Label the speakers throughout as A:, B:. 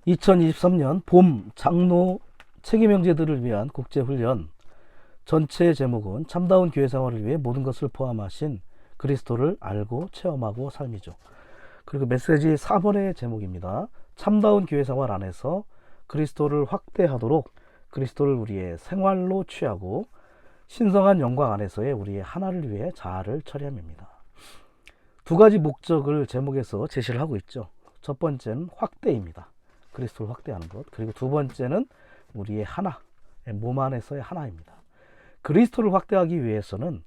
A: 2023년 봄 장로 책임형제들을 위한 국제훈련 전체 제목은 참다운 교회 생활을 위해 모든 것을 포함하신 그리스도를 알고 체험하고 삶이죠. 그리고 메시지 4번의 제목입니다. 참다운 교회 생활 안에서 그리스도를 확대하도록 그리스도를 우리의 생활로 취하고 신성한 영광 안에서의 우리의 하나를 위해 자아를 처리함입니다. 두 가지 목적을 제목에서 제시를 하고 있죠. 첫 번째는 확대입니다. 그리스도를 확대하는 것. 그리고 두 번째는 우리의 하나, 몸 안에서의 하나입니다. 그리스도를 확대하기 위해서는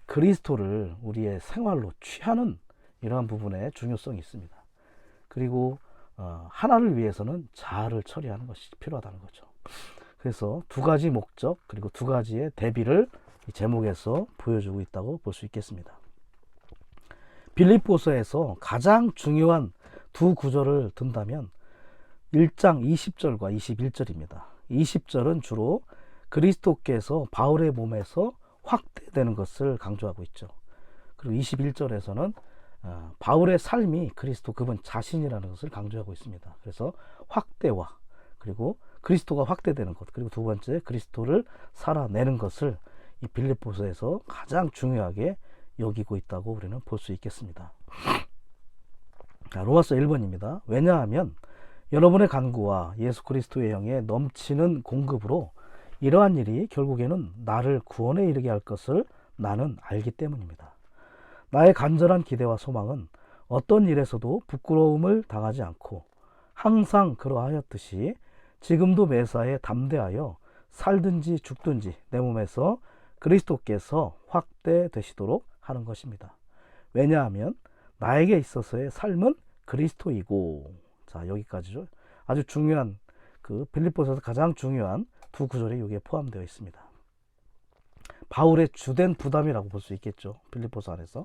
A: 그리스도를 우리의 생활로 취하는 이러한 부분에 중요성이 있습니다. 그리고 하나를 위해서는 자아를 처리하는 것이 필요하다는 거죠. 그래서 두 가지 목적 그리고 두 가지의 대비를 이 제목에서 보여주고 있다고 볼 수 있겠습니다. 빌립보서에서 가장 중요한 두 구절을 든다면 1장 20절과 21절입니다. 20절은 주로 그리스도께서 바울의 몸에서 확대되는 것을 강조하고 있죠. 그리고 21절에서는 바울의 삶이 그리스도 그분 자신이라는 것을 강조하고 있습니다. 그래서 확대와 그리고 그리스도가 확대되는 것, 그리고 두 번째 그리스도를 살아내는 것을 이 빌립보서에서 가장 중요하게 여기고 있다고 우리는 볼 수 있겠습니다. 로마서 1번입니다. 왜냐하면 여러분의 간구와 예수 그리스도의 영의 넘치는 공급으로 이러한 일이 결국에는 나를 구원에 이르게 할 것을 나는 알기 때문입니다. 나의 간절한 기대와 소망은 어떤 일에서도 부끄러움을 당하지 않고 항상 그러하였듯이 지금도 매사에 담대하여 살든지 죽든지 내 몸에서 그리스도께서 확대되시도록 하는 것입니다. 왜냐하면 나에게 있어서의 삶은 그리스도이고. 자, 여기까지죠. 아주 중요한 그 빌립보서에서 가장 중요한 두 구절이 여기에 포함되어 있습니다. 바울의 주된 부담이라고 볼 수 있겠죠. 빌립보서 안에서.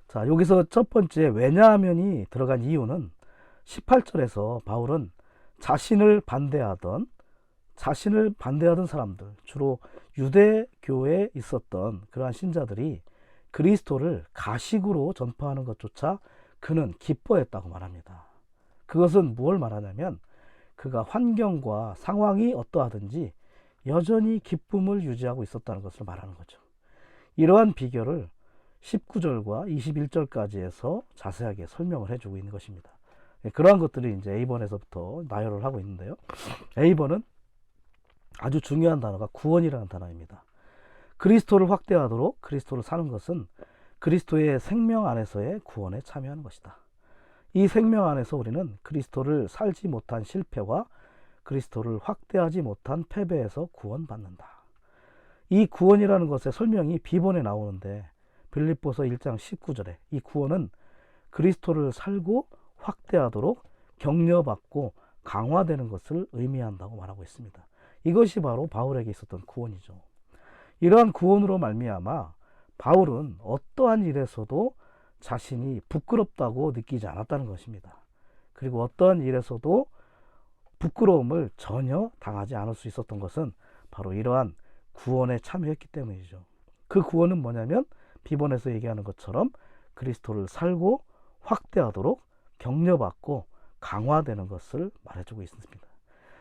A: 자, 여기서 첫 번째 왜냐하면이 들어간 이유는 18절에서 바울은 자신을 반대하던 사람들, 주로 유대교에 있었던 그러한 신자들이 그리스도를 가식으로 전파하는 것조차 그는 기뻐했다고 말합니다. 그것은 무엇을 말하냐면 그가 환경과 상황이 어떠하든지 여전히 기쁨을 유지하고 있었다는 것을 말하는 거죠. 이러한 비결을 19절과 21절까지 해서 자세하게 설명을 해주고 있는 것입니다. 그러한 것들이 이제 A번에서부터 나열을 하고 있는데요. A번은 아주 중요한 단어가 구원이라는 단어입니다. 그리스도를 확대하도록 그리스도를 사는 것은 그리스도의 생명 안에서의 구원에 참여하는 것이다. 이 생명 안에서 우리는 그리스도를 살지 못한 실패와 그리스도를 확대하지 못한 패배에서 구원받는다. 이 구원이라는 것의 설명이 B번에 나오는데 빌립보서 1장 19절에 이 구원은 그리스도를 살고 확대하도록 격려받고 강화되는 것을 의미한다고 말하고 있습니다. 이것이 바로 바울에게 있었던 구원이죠. 이러한 구원으로 말미암아 바울은 어떠한 일에서도 자신이 부끄럽다고 느끼지 않았다는 것입니다. 그리고 어떠한 일에서도 부끄러움을 전혀 당하지 않을 수 있었던 것은 바로 이러한 구원에 참여했기 때문이죠. 그 구원은 뭐냐면 B번에서 얘기하는 것처럼 그리스도를 살고 확대하도록 격려받고 강화되는 것을 말해주고 있습니다.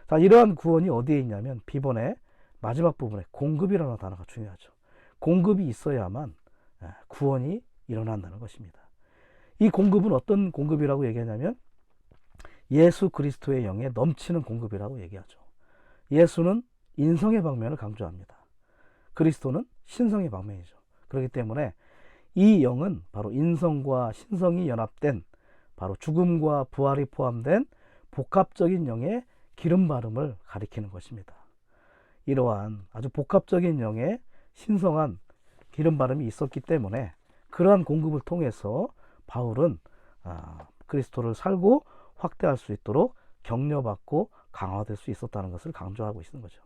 A: 자, 이러한 구원이 어디에 있냐면 B번의 마지막 부분에 공급이라는 단어가 중요하죠. 공급이 있어야만 구원이 일어난다는 것입니다. 이 공급은 어떤 공급이라고 얘기하냐면 예수 그리스도의 영에 넘치는 공급이라고 얘기하죠. 예수는 인성의 방면을 강조합니다. 그리스도는 신성의 방면이죠. 그렇기 때문에 이 영은 바로 인성과 신성이 연합된 바로 죽음과 부활이 포함된 복합적인 영의 기름 바름을 가리키는 것입니다. 이러한 아주 복합적인 영의 신성한 기름 바름이 있었기 때문에 그러한 공급을 통해서 바울은 그리스도를 살고 확대할 수 있도록 격려받고 강화될 수 있었다는 것을 강조하고 있는 거죠.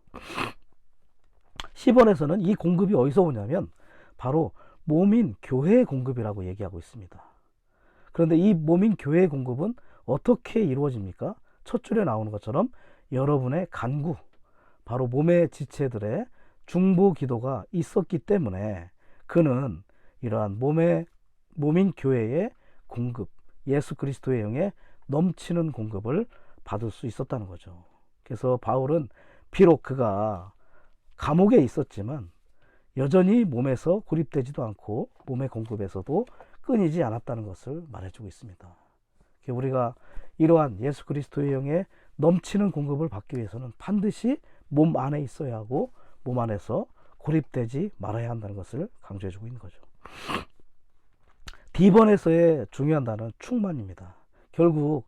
A: 10번에서는 이 공급이 어디서 오냐면 바로 몸인 교회의 공급이라고 얘기하고 있습니다. 그런데 이 몸인 교회의 공급은 어떻게 이루어집니까? 첫 줄에 나오는 것처럼 여러분의 간구, 바로 몸의 지체들의 중보 기도가 있었기 때문에 그는 이러한 몸인 교회의 공급, 예수 그리스도의 영에 넘치는 공급을 받을 수 있었다는 거죠. 그래서 바울은 비록 그가 감옥에 있었지만 여전히 몸에서 고립되지도 않고 몸의 공급에서도 끊이지 않았다는 것을 말해주고 있습니다. 우리가 이러한 예수 그리스도의 영의 넘치는 공급을 받기 위해서는 반드시 몸 안에 있어야 하고 몸 안에서 고립되지 말아야 한다는 것을 강조해주고 있는 거죠. D번에서의 중요한 단어는 충만입니다. 결국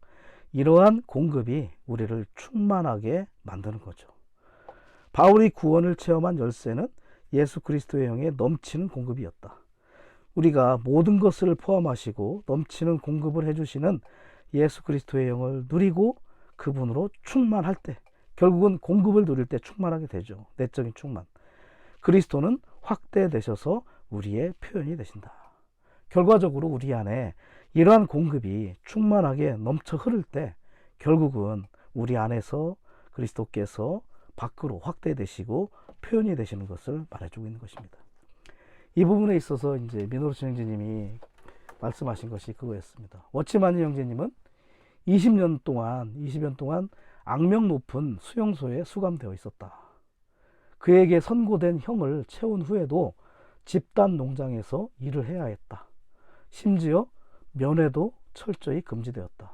A: 이러한 공급이 우리를 충만하게 만드는 거죠. 바울이 구원을 체험한 열쇠는 예수 그리스도의 영의 넘치는 공급이었다. 우리가 모든 것을 포함하시고 넘치는 공급을 해주시는 예수 그리스도의 영을 누리고 그분으로 충만할 때, 결국은 공급을 누릴 때 충만하게 되죠. 내적인 충만. 그리스도는 확대되셔서 우리의 표현이 되신다. 결과적으로 우리 안에 이러한 공급이 충만하게 넘쳐 흐를 때 결국은 우리 안에서 그리스도께서 밖으로 확대되시고 표현이 되시는 것을 말해주고 있는 것입니다. 이 부분에 있어서 이제 민호루스 형제님이 말씀하신 것이 그거였습니다. 워치마니 형제님은 20년 동안 악명 높은 수용소에 수감되어 있었다. 그에게 선고된 형을 채운 후에도 집단 농장에서 일을 해야 했다. 심지어 면회도 철저히 금지되었다.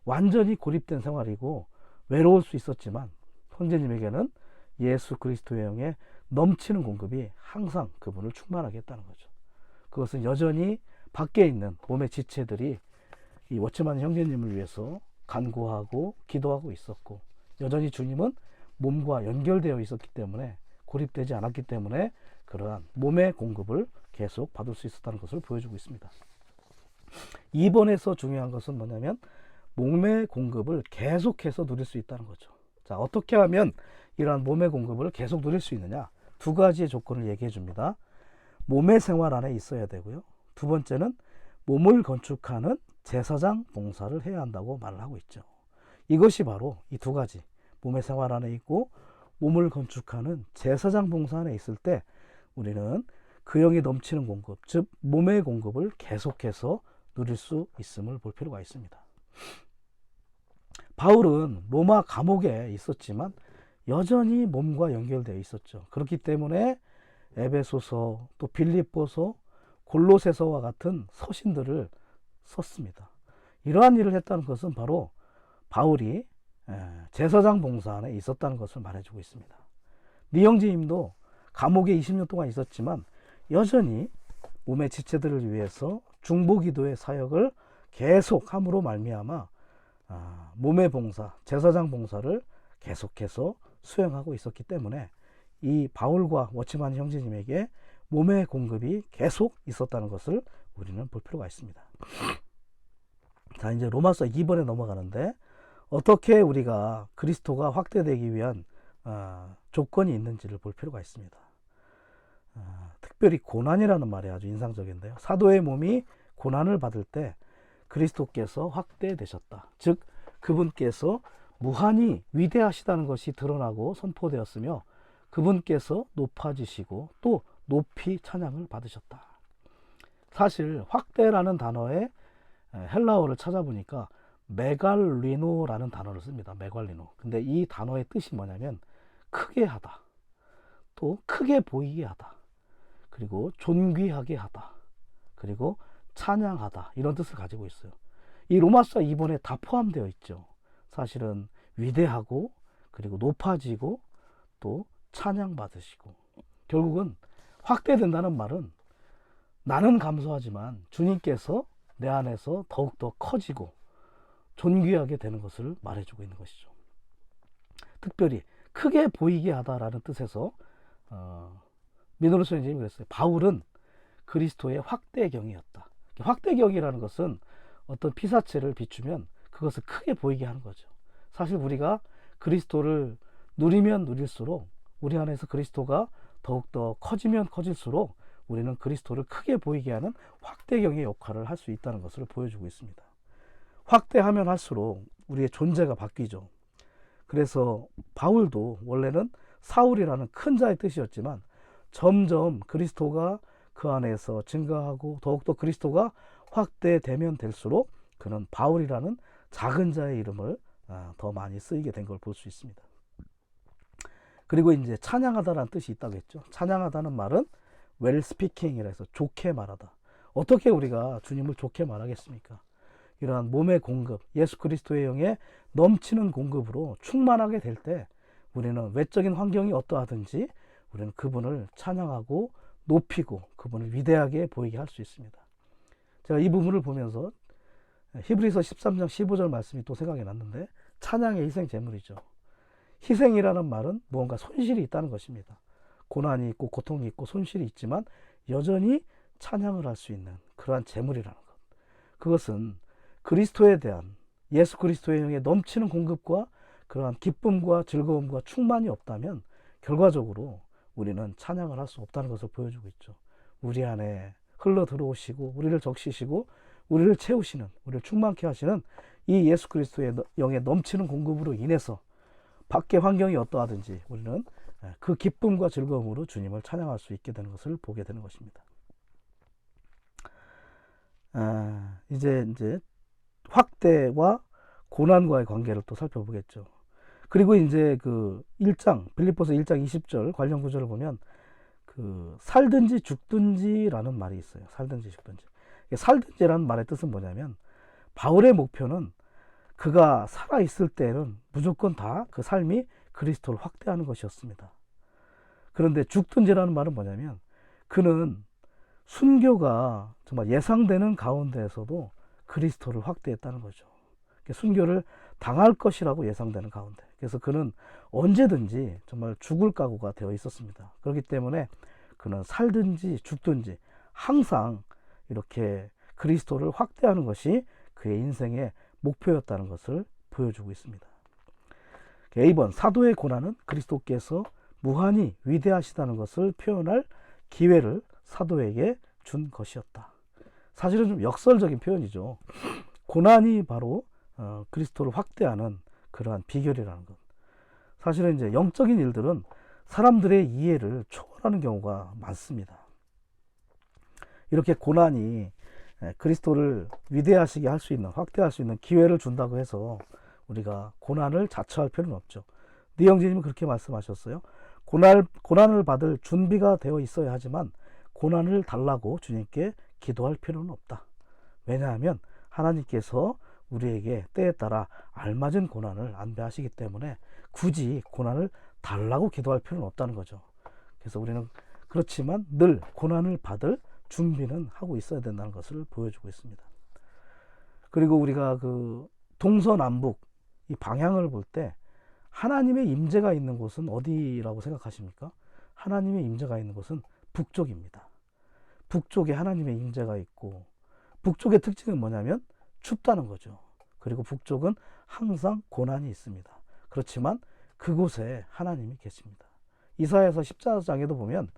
A: 완전히 고립된 생활이고 외로울 수 있었지만 형제님에게는 예수 그리스도의 영의 넘치는 공급이 항상 그분을 충만하게 했다는 거죠. 그것은 여전히 밖에 있는 몸의 지체들이 이 워치만 형제님을 위해서 간구하고 기도하고 있었고, 여전히 주님은 몸과 연결되어 있었기 때문에, 고립되지 않았기 때문에 그러한 몸의 공급을 계속 받을 수 있었다는 것을 보여주고 있습니다. 2번에서 중요한 것은 뭐냐면 몸의 공급을 계속해서 누릴 수 있다는 거죠. 자, 어떻게 하면 이러한 몸의 공급을 계속 누릴 수 있느냐? 두 가지의 조건을 얘기해 줍니다. 몸의 생활 안에 있어야 되고요. 두 번째는 몸을 건축하는 제사장 봉사를 해야 한다고 말을 하고 있죠. 이것이 바로 이 두 가지, 몸의 생활 안에 있고 몸을 건축하는 제사장 봉사 안에 있을 때 우리는 그 영이 넘치는 공급, 즉 몸의 공급을 계속해서 누릴 수 있음을 볼 필요가 있습니다. 바울은 로마 감옥에 있었지만 여전히 몸과 연결되어 있었죠. 그렇기 때문에 에베소서, 또 빌립보서, 골로새서와 같은 서신들을 썼습니다. 이러한 일을 했다는 것은 바로 바울이 제사장 봉사 안에 있었다는 것을 말해주고 있습니다. 네 형제님도 감옥에 20년 동안 있었지만 여전히 몸의 지체들을 위해서 중보기도의 사역을 계속함으로 말미암아 몸의 봉사, 제사장 봉사를 계속해서 수행하고 있었기 때문에 이 바울과 워치만 형제님에게 몸의 공급이 계속 있었다는 것을 우리는 볼 필요가 있습니다. 자, 이제 로마서 2번에 넘어가는데 어떻게 우리가 그리스도가 확대되기 위한 조건이 있는지를 볼 필요가 있습니다. 특별히 고난이라는 말이 아주 인상적인데요. 사도의 몸이 고난을 받을 때 그리스도께서 확대되셨다. 즉 그분께서 무한히 위대하시다는 것이 드러나고 선포되었으며 그분께서 높아지시고 또 높이 찬양을 받으셨다. 사실 확대라는 단어의 헬라어를 찾아보니까 메갈리노라는 단어를 씁니다. 메갈리노. 근데 이 단어의 뜻이 뭐냐면 크게 하다, 또 크게 보이게 하다, 그리고 존귀하게 하다, 그리고 찬양하다, 이런 뜻을 가지고 있어요. 이 로마서 2번에 다 포함되어 있죠. 사실은 위대하고 그리고 높아지고 또 찬양받으시고, 결국은 확대된다는 말은 나는 감소하지만 주님께서 내 안에서 더욱더 커지고 존귀하게 되는 것을 말해주고 있는 것이죠. 특별히 크게 보이게 하다라는 뜻에서 민호루스 형제님이 그랬어요. 바울은 그리스도의 확대경이었다. 확대경이라는 것은 어떤 피사체를 비추면 그것을 크게 보이게 하는 거죠. 사실 우리가 그리스도를 누리면 누릴수록, 우리 안에서 그리스도가 더욱더 커지면 커질수록 우리는 그리스도를 크게 보이게 하는 확대경의 역할을 할 수 있다는 것을 보여주고 있습니다. 확대하면 할수록 우리의 존재가 바뀌죠. 그래서 바울도 원래는 사울이라는 큰 자의 뜻이었지만 점점 그리스도가 그 안에서 증가하고 더욱더 그리스도가 확대되면 될수록 그는 바울이라는 작은 자의 이름을 더 많이 쓰이게 된 걸 볼 수 있습니다. 그리고 이제 찬양하다라는 뜻이 있다고 했죠. 찬양하다는 말은 well speaking이라 해서 좋게 말하다. 어떻게 우리가 주님을 좋게 말하겠습니까? 이러한 몸의 공급, 예수 그리스도의 영의 넘치는 공급으로 충만하게 될 때 우리는 외적인 환경이 어떠하든지 우리는 그분을 찬양하고 높이고 그분을 위대하게 보이게 할 수 있습니다. 제가 이 부분을 보면서 히브리서 13장 15절 말씀이 또 생각이 났는데, 찬양의 희생 제물이죠. 희생이라는 말은 무언가 손실이 있다는 것입니다. 고난이 있고 고통이 있고 손실이 있지만 여전히 찬양을 할 수 있는 그러한 제물이라는 것. 그것은 그리스도에 대한, 예수 그리스도의 영의 넘치는 공급과 그러한 기쁨과 즐거움과 충만이 없다면 결과적으로 우리는 찬양을 할 수 없다는 것을 보여주고 있죠. 우리 안에 흘러 들어오시고 우리를 적시시고 우리를 채우시는, 우리를 충만케 하시는 이 예수 그리스도의 영의 넘치는 공급으로 인해서 밖의 환경이 어떠하든지 우리는 그 기쁨과 즐거움으로 주님을 찬양할 수 있게 되는 것을 보게 되는 것입니다. 이제 확대와 고난과의 관계를 또 살펴보겠죠. 그리고 이제 그 1장, 빌립보서 1장 20절 관련 구절을 보면 그 살든지 죽든지라는 말이 있어요. 살든지 죽든지. 살든지라는 말의 뜻은 뭐냐면, 바울의 목표는 그가 살아있을 때는 무조건 다 그 삶이 그리스도를 확대하는 것이었습니다. 그런데 죽든지라는 말은 뭐냐면, 그는 순교가 정말 예상되는 가운데에서도 그리스도를 확대했다는 거죠. 순교를 당할 것이라고 예상되는 가운데, 그래서 그는 언제든지 정말 죽을 각오가 되어 있었습니다. 그렇기 때문에 그는 살든지 죽든지 항상 이렇게 그리스도를 확대하는 것이 그의 인생의 목표였다는 것을 보여주고 있습니다. A번, 사도의 고난은 그리스도께서 무한히 위대하시다는 것을 표현할 기회를 사도에게 준 것이었다. 사실은 좀 역설적인 표현이죠. 고난이 바로 그리스도를 확대하는 그러한 비결이라는 것. 사실은 이제 영적인 일들은 사람들의 이해를 초월하는 경우가 많습니다. 이렇게 고난이 그리스도를 위대하시게 할 수 있는, 확대할 수 있는 기회를 준다고 해서 우리가 고난을 자처할 필요는 없죠. 니영진님은 그렇게 말씀하셨어요. 고난을 받을 준비가 되어 있어야 하지만 고난을 달라고 주님께 기도할 필요는 없다. 왜냐하면 하나님께서 우리에게 때에 따라 알맞은 고난을 안배하시기 때문에 굳이 고난을 달라고 기도할 필요는 없다는 거죠. 그래서 우리는 그렇지만 늘 고난을 받을 준비는 하고 있어야 된다는 것을 보여주고 있습니다. 그리고 우리가 그 동서남북 이 방향을 볼 때 하나님의 임재가 있는 곳은 어디라고 생각하십니까? 하나님의 임재가 있는 곳은 북쪽입니다. 북쪽에 하나님의 임재가 있고, 북쪽의 특징은 뭐냐면 춥다는 거죠. 그리고 북쪽은 항상 고난이 있습니다. 그렇지만 그곳에 하나님이 계십니다. 이사야서 14장에도 보면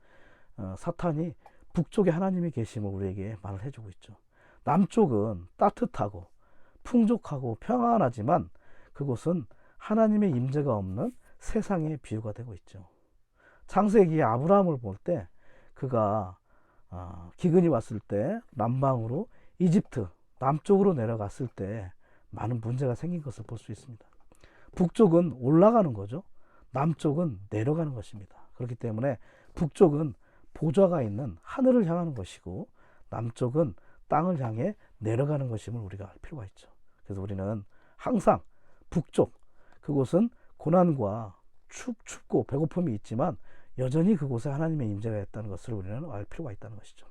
A: 사탄이 북쪽에 하나님이 계심을 우리에게 말을 해주고 있죠. 남쪽은 따뜻하고 풍족하고 평안하지만 그곳은 하나님의 임재가 없는 세상의 비유가 되고 있죠. 창세기에 아브라함을 볼 때 그가 기근이 왔을 때 남방으로 이집트 남쪽으로 내려갔을 때 많은 문제가 생긴 것을 볼 수 있습니다. 북쪽은 올라가는 거죠. 남쪽은 내려가는 것입니다. 그렇기 때문에 북쪽은 보좌가 있는 하늘을 향하는 것이고 남쪽은 땅을 향해 내려가는 것임을 우리가 알 필요가 있죠. 그래서 우리는 항상 북쪽, 그곳은 고난과 춥고 배고픔이 있지만 여전히 그곳에 하나님의 임재가 있다는 것을 우리는 알 필요가 있다는 것이죠.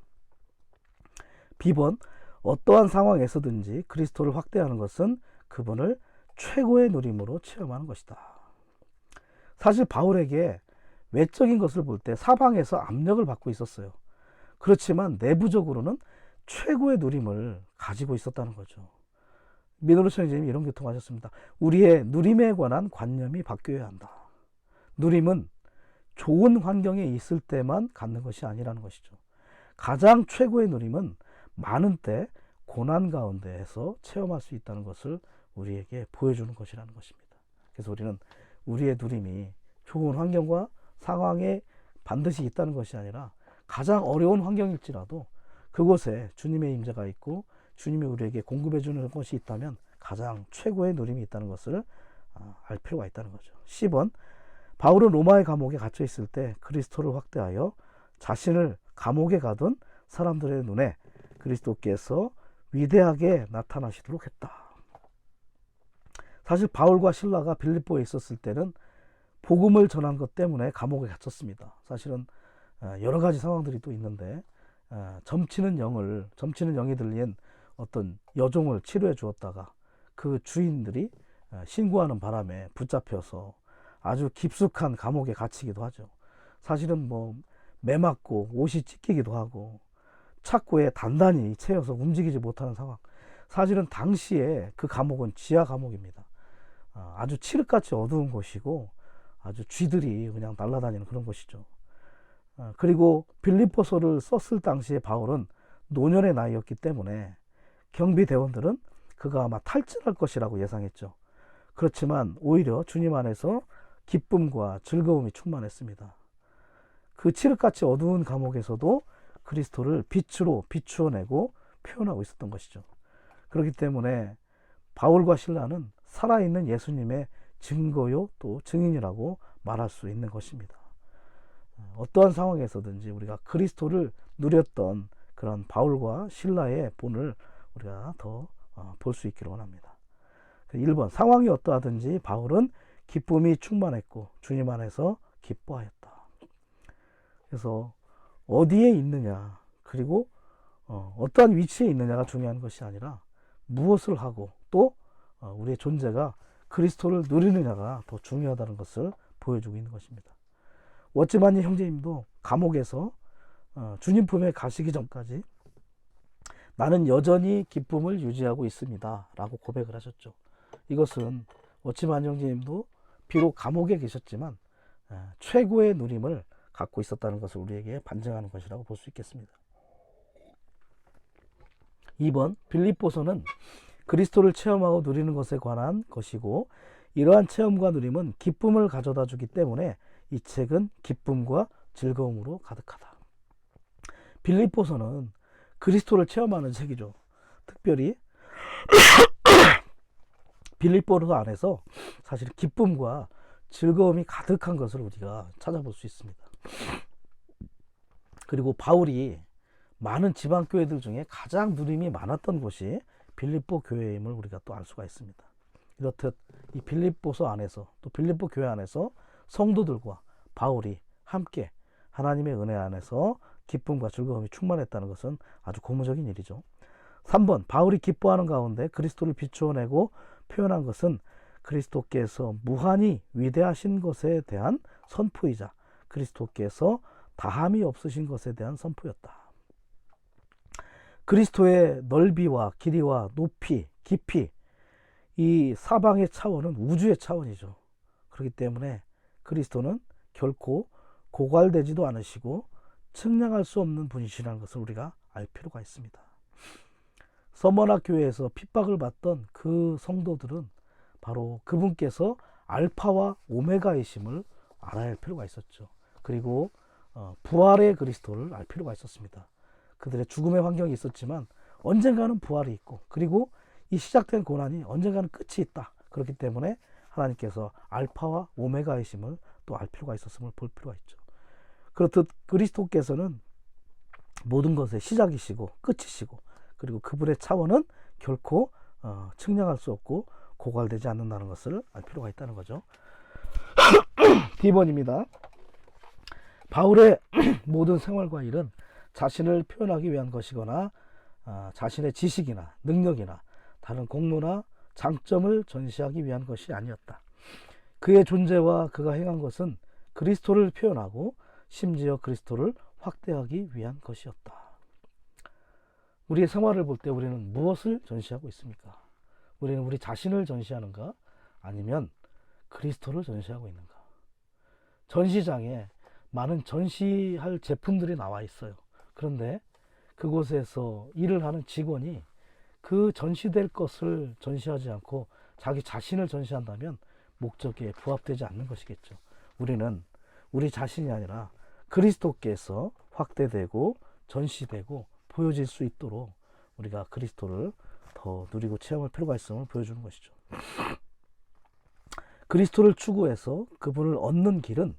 A: B번, 어떠한 상황에서든지 그리스도를 확대하는 것은 그분을 최고의 누림으로 체험하는 것이다. 사실 바울에게 외적인 것을 볼 때 사방에서 압력을 받고 있었어요. 그렇지만 내부적으로는 최고의 누림을 가지고 있었다는 거죠. 미노루 선생님이 이런 교통하셨습니다. 우리의 누림에 관한 관념이 바뀌어야 한다. 누림은 좋은 환경에 있을 때만 갖는 것이 아니라는 것이죠. 가장 최고의 누림은 많은 때 고난 가운데에서 체험할 수 있다는 것을 우리에게 보여주는 것이라는 것입니다. 그래서 우리는 우리의 누림이 좋은 환경과 상황에 반드시 있다는 것이 아니라 가장 어려운 환경일지라도 그곳에 주님의 임재가 있고 주님이 우리에게 공급해 주는 것이 있다면 가장 최고의 누림이 있다는 것을 알 필요가 있다는 거죠. 10번, 바울은 로마의 감옥에 갇혀 있을 때 그리스도를 확대하여 자신을 감옥에 가둔 사람들의 눈에 그리스도께서 위대하게 나타나시도록 했다. 사실 바울과 실라가 빌립보에 있었을 때는 복음을 전한 것 때문에 감옥에 갇혔습니다. 사실은 여러 가지 상황들이 또 있는데 점치는 영이 들린 어떤 여종을 치료해 주었다가 그 주인들이 신고하는 바람에 붙잡혀서 아주 깊숙한 감옥에 갇히기도 하죠. 사실은 뭐 매맞고 옷이 찢기기도 하고 착고에 단단히 채여서 움직이지 못하는 상황. 사실은 당시에 그 감옥은 지하 감옥입니다. 아주 칠흑같이 어두운 곳이고 아주 쥐들이 그냥 날아다니는 그런 곳이죠. 그리고 빌립보서를 썼을 당시에 바울은 노년의 나이였기 때문에 경비대원들은 그가 아마 탈진할 것이라고 예상했죠. 그렇지만 오히려 주님 안에서 기쁨과 즐거움이 충만했습니다. 그 칠흑같이 어두운 감옥에서도 그리스도를 빛으로 비추어내고 표현하고 있었던 것이죠. 그렇기 때문에 바울과 실라는 살아있는 예수님의 증거요 또 증인이라고 말할 수 있는 것입니다. 어떠한 상황에서든지 우리가 그리스도를 누렸던 그런 바울과 실라의 본을 우리가 더 볼 수 있기를 원합니다. 1번, 상황이 어떠하든지 바울은 기쁨이 충만했고 주님 안에서 기뻐하였다. 그래서 어디에 있느냐 그리고 어떠한 위치에 있느냐가 중요한 것이 아니라 무엇을 하고 또 우리의 존재가 그리스도를 누리느냐가 더 중요하다는 것을 보여주고 있는 것입니다. 워치만니 형제님도 감옥에서 주님 품에 가시기 전까지 나는 여전히 기쁨을 유지하고 있습니다 라고 고백을 하셨죠. 이것은 워치만니 형제님도 비록 감옥에 계셨지만 최고의 누림을 갖고 있었다는 것을 우리에게 반증하는 것이라고 볼 수 있겠습니다. 2번, 빌립보서는 그리스도를 체험하고 누리는 것에 관한 것이고 이러한 체험과 누림은 기쁨을 가져다 주기 때문에 이 책은 기쁨과 즐거움으로 가득하다. 빌립보서는 그리스도를 체험하는 책이죠. 특별히 빌립보서 안에서 사실 기쁨과 즐거움이 가득한 것을 우리가 찾아볼 수 있습니다. 그리고 바울이 많은 지방교회들 중에 가장 누림이 많았던 곳이 빌립보 교회임을 우리가 또 알 수가 있습니다. 이렇듯 이 빌립보서 안에서 또 빌립보 교회 안에서 성도들과 바울이 함께 하나님의 은혜 안에서 기쁨과 즐거움이 충만했다는 것은 아주 고무적인 일이죠. 3번, 바울이 기뻐하는 가운데 그리스도를 비추어내고 표현한 것은 그리스도께서 무한히 위대하신 것에 대한 선포이자 그리스도께서 다함이 없으신 것에 대한 선포였다. 그리스도의 넓이와 길이와 높이, 깊이 이 사방의 차원은 우주의 차원이죠. 그렇기 때문에 그리스도는 결코 고갈되지도 않으시고 측량할 수 없는 분이시라는 것을 우리가 알 필요가 있습니다. 서머나 교회에서 핍박을 받던 그 성도들은 바로 그분께서 알파와 오메가이심을 알아야 할 필요가 있었죠. 그리고 부활의 그리스도를 알 필요가 있었습니다. 그들의 죽음의 환경이 있었지만 언젠가는 부활이 있고 그리고 이 시작된 고난이 언젠가는 끝이 있다. 그렇기 때문에 하나님께서 알파와 오메가이심을 또 알 필요가 있었음을 볼 필요가 있죠. 그렇듯 그리스도께서는 모든 것의 시작이시고 끝이시고 그리고 그분의 차원은 결코 측량할 수 없고 고갈되지 않는다는 것을 알 필요가 있다는 거죠. D번입니다. 바울의 모든 생활과 일은 자신을 표현하기 위한 것이거나 자신의 지식이나 능력이나 다른 공로나 장점을 전시하기 위한 것이 아니었다. 그의 존재와 그가 행한 것은 그리스도를 표현하고 심지어 그리스도를 확대하기 위한 것이었다. 우리의 생활을 볼 때 우리는 무엇을 전시하고 있습니까? 우리는 우리 자신을 전시하는가? 아니면 그리스도를 전시하고 있는가? 전시장에 많은 전시할 제품들이 나와 있어요. 그런데 그곳에서 일을 하는 직원이 그 전시될 것을 전시하지 않고 자기 자신을 전시한다면 목적에 부합되지 않는 것이겠죠. 우리는 우리 자신이 아니라 그리스도께서 확대되고 전시되고 보여질 수 있도록 우리가 그리스도를 더 누리고 체험할 필요가 있음을 보여주는 것이죠. 그리스도를 추구해서 그분을 얻는 길은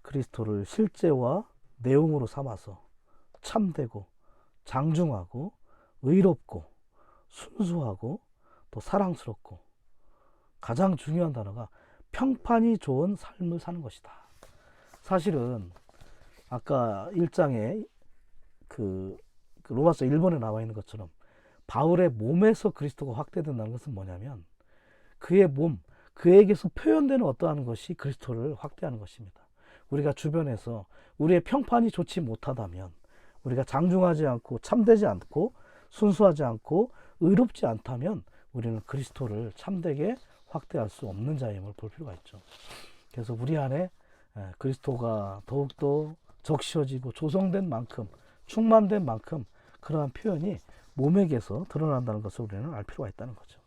A: 그리스도를 실제와 내용으로 삼아서 참되고 장중하고 의롭고 순수하고 또 사랑스럽고, 가장 중요한 단어가 평판이 좋은 삶을 사는 것이다. 사실은 아까 1장에 그 로마서 1번에 나와 있는 것처럼 바울의 몸에서 그리스도가 확대된다는 것은 뭐냐면 그의 몸, 그에게서 표현되는 어떠한 것이 그리스도를 확대하는 것입니다. 우리가 주변에서 우리의 평판이 좋지 못하다면, 우리가 장중하지 않고 참되지 않고 순수하지 않고 의롭지 않다면 우리는 그리스도를 참되게 확대할 수 없는 자임을 볼 필요가 있죠. 그래서 우리 안에 그리스도가 더욱더 적셔지고 조성된 만큼, 충만된 만큼 그러한 표현이 몸에게서 드러난다는 것을 우리는 알 필요가 있다는 거죠.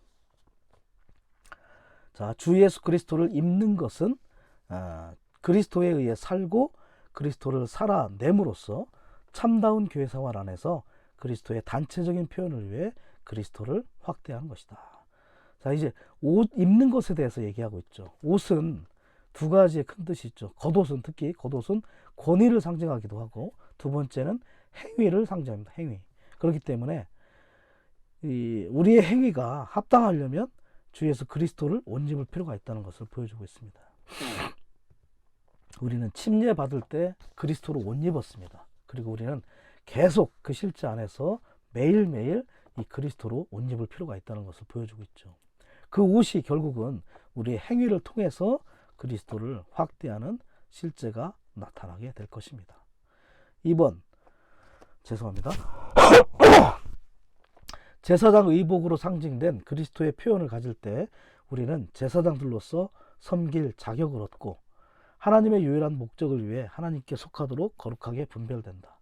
A: 자, 주 예수 그리스도를 입는 것은 그리스도에 의해 살고 그리스도를 살아냄으로써 참다운 교회 생활 안에서 그리스도의 단체적인 표현을 위해 그리스도를 확대하는 것이다. 자, 이제 옷 입는 것에 대해서 얘기하고 있죠. 옷은 두 가지의 큰 뜻이 있죠. 겉옷은, 특히 겉옷은 권위를 상징하기도 하고, 두 번째는 행위를 상징합니다. 행위. 그렇기 때문에 우리의 행위가 합당하려면 주 예수 그리스도를 옷 입을 필요가 있다는 것을 보여주고 있습니다. 우리는 침례 받을 때 그리스도로 옷 입었습니다. 그리고 우리는 계속 그 실제 안에서 매일매일 이 그리스도로 옷 입을 필요가 있다는 것을 보여주고 있죠. 그 옷이 결국은 우리의 행위를 통해서 그리스도를 확대하는 실제가 나타나게 될 것입니다. 2번, 죄송합니다. 제사장 의복으로 상징된 그리스도의 표현을 가질 때 우리는 제사장들로서 섬길 자격을 얻고 하나님의 유일한 목적을 위해 하나님께 속하도록 거룩하게 분별된다.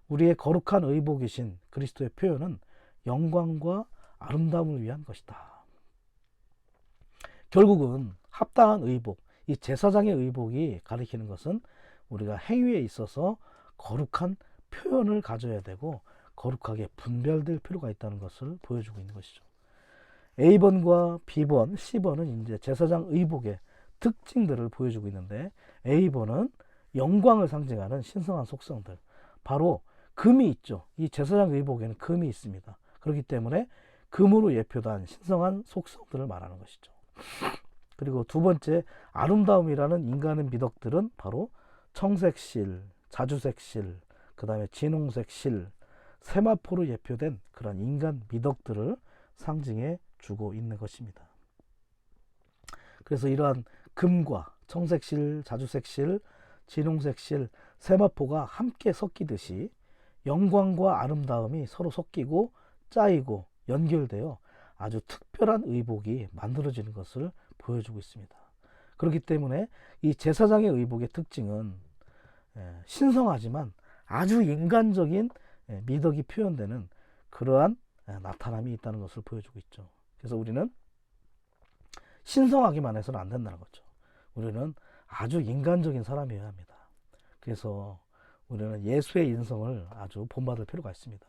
A: 우리의 거룩한 의복이신 그리스도의 표현은 영광과 아름다움을 위한 것이다. 결국은 합당한 의복, 이 제사장의 의복이 가리키는 것은 우리가 행위에 있어서 거룩한 표현을 가져야 되고 거룩하게 분별될 필요가 있다는 것을 보여주고 있는 것이죠. A번과 B번, C번은 이제 제사장 의복의 특징들을 보여주고 있는데, A번은 영광을 상징하는 신성한 속성들, 바로 금이 있죠. 이 제사장 의복에는 금이 있습니다. 그렇기 때문에 금으로 예표된 신성한 속성들을 말하는 것이죠. 그리고 두 번째, 아름다움이라는 인간의 미덕들은 바로 청색실, 자주색실, 그 다음에 진홍색실, 세마포로 예표된 그런 인간 미덕들을 상징해 주고 있는 것입니다. 그래서 이러한 금과 청색실, 자주색실, 진홍색실, 세마포가 함께 섞이듯이 영광과 아름다움이 서로 섞이고 짜이고 연결되어 아주 특별한 의복이 만들어지는 것을 보여주고 있습니다. 그렇기 때문에 이 제사장의 의복의 특징은 신성하지만 아주 인간적인 미덕이 표현되는 그러한 나타남이 있다는 것을 보여주고 있죠. 그래서 우리는 신성하기만 해서는 안 된다는 거죠. 우리는 아주 인간적인 사람이어야 합니다. 그래서 우리는 예수의 인성을 아주 본받을 필요가 있습니다.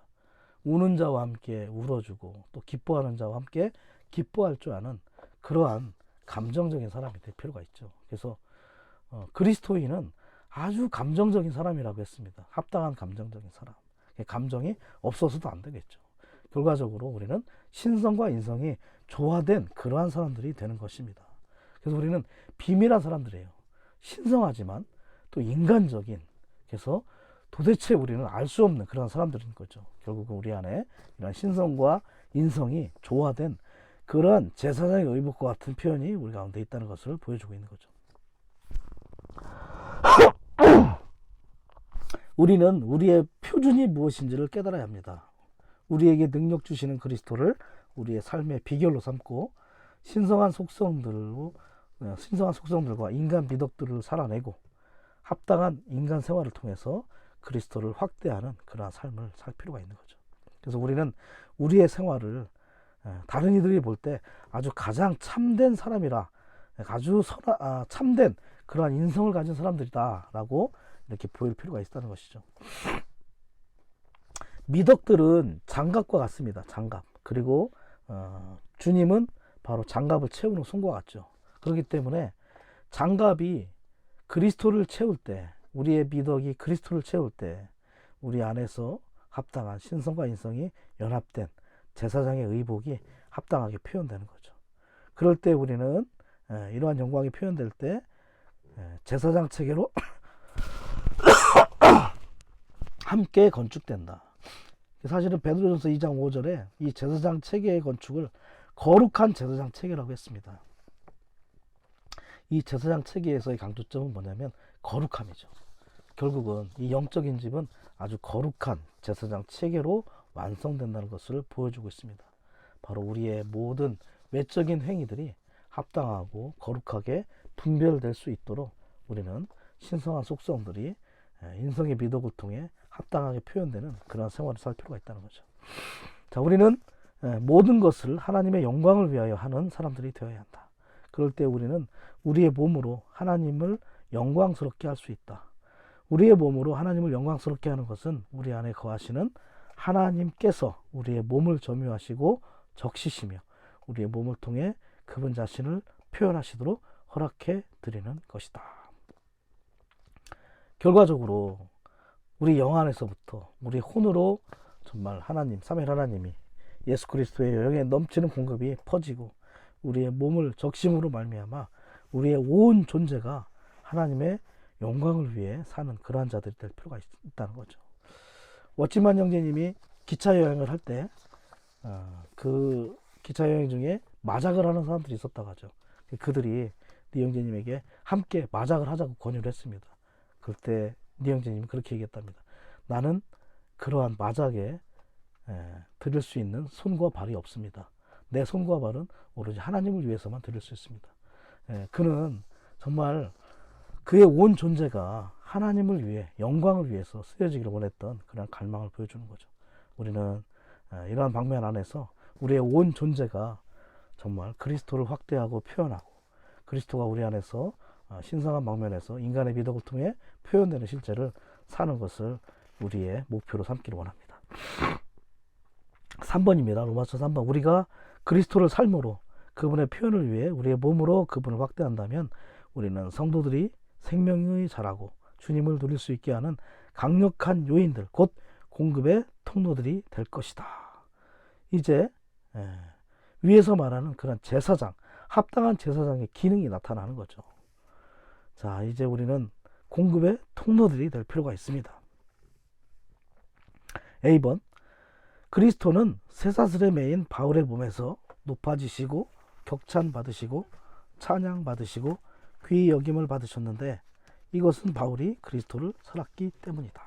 A: 우는 자와 함께 울어주고 또 기뻐하는 자와 함께 기뻐할 줄 아는 그러한 감정적인 사람이 될 필요가 있죠. 그래서 그리스도인은 아주 감정적인 사람이라고 했습니다. 합당한 감정적인 사람. 감정이 없어서도 안 되겠죠. 결과적으로 우리는 신성과 인성이 조화된 그러한 사람들이 되는 것입니다. 그래서 우리는 비밀한 사람들이에요. 신성하지만 또 인간적인, 그래서 도대체 우리는 알 수 없는 그런 사람들인 거죠. 결국은 우리 안에 이런 신성과 인성이 조화된 그런 제사장의 의복과 같은 표현이 우리 가운데 있다는 것을 보여주고 있는 거죠. 우리는 우리의 표준이 무엇인지를 깨달아야 합니다. 우리에게 능력 주시는 그리스도를 우리의 삶의 비결로 삼고 신성한 속성들과 인간 미덕들을 살아내고 합당한 인간 생활을 통해서 그리스도를 확대하는 그러한 삶을 살 필요가 있는 거죠. 그래서 우리는 우리의 생활을 다른 이들이 볼 때 아주 가장 참된 사람이라, 아주 참된 그러한 인성을 가진 사람들이다 라고 이렇게 보일 필요가 있다는 것이죠. 미덕들은 장갑과 같습니다. 장갑. 그리고 주님은 바로 장갑을 채우는 손과 같죠. 그렇기 때문에 장갑이 그리스도를 채울 때, 우리의 미덕이 그리스도를 채울 때 우리 안에서 합당한 신성과 인성이 연합된 제사장의 의복이 합당하게 표현되는 거죠. 그럴 때 우리는 이러한 영광이 표현될 때 제사장 체계로 함께 건축된다. 사실은 베드로전서 2장 5절에 이 제사장 체계의 건축을 거룩한 제사장 체계라고 했습니다. 이 제사장 체계에서의 강조점은 뭐냐면 거룩함이죠. 결국은 이 영적인 집은 아주 거룩한 제사장 체계로 완성된다는 것을 보여주고 있습니다. 바로 우리의 모든 외적인 행위들이 합당하고 거룩하게 분별될 수 있도록 우리는 신성한 속성들이 인성의 미덕을 통해 합당하게 표현되는 그런 생활을 살 필요가 있다는 거죠. 자, 우리는 모든 것을 하나님의 영광을 위하여 하는 사람들이 되어야 한다. 그럴 때 우리는 우리의 몸으로 하나님을 영광스럽게 할 수 있다. 우리의 몸으로 하나님을 영광스럽게 하는 것은 우리 안에 거하시는 하나님께서 우리의 몸을 점유하시고 적시시며 우리의 몸을 통해 그분 자신을 표현하시도록 허락해 드리는 것이다. 결과적으로 우리 영 안에서부터 우리 혼으로 정말 하나님, 삼위일 하나님이 예수 그리스도의 영에 넘치는 공급이 퍼지고 우리의 몸을 적심으로 말미암아 우리의 온 존재가 하나님의 영광을 위해 사는 그러한 자들이 될 필요가 있다는 거죠. 워치만 형제님이 기차 여행을 할 때 그 기차 여행 중에 마작을 하는 사람들이 있었다고 하죠. 그들이 니 형제님에게 함께 마작을 하자고 권유를 했습니다. 그럴 때 니 형제님이 그렇게 얘기했답니다. 나는 그러한 마작에 드릴 수 있는 손과 발이 없습니다. 내 손과 발은 오로지 하나님을 위해서만 드릴 수 있습니다. 그는 정말 그의 온 존재가 하나님을 위해, 영광을 위해서 쓰여지기를 원했던 그런 갈망을 보여주는 거죠. 우리는 이러한 방면 안에서 우리의 온 존재가 정말 그리스도를 확대하고 표현하고 그리스도가 우리 안에서 신성한 방면에서 인간의 미덕을 통해 표현되는 실제를 사는 것을 우리의 목표로 삼기를 원합니다. 3번입니다. 로마서 3번. 우리가 그리스도를 삶으로 그분의 표현을 위해 우리의 몸으로 그분을 확대한다면 우리는 성도들이 생명의 자라고 주님을 누릴 수 있게 하는 강력한 요인들, 곧 공급의 통로들이 될 것이다. 이제 위에서 말하는 그런 제사장, 합당한 제사장의 기능이 나타나는 거죠. 자, 이제 우리는 공급의 통로들이 될 필요가 있습니다. A번, 그리스도는 쇠사슬에 매인 바울의 몸에서 높아지시고 격찬 받으시고 찬양 받으시고 귀히 여김을 받으셨는데 이것은 바울이 그리스도를 살았기 때문이다.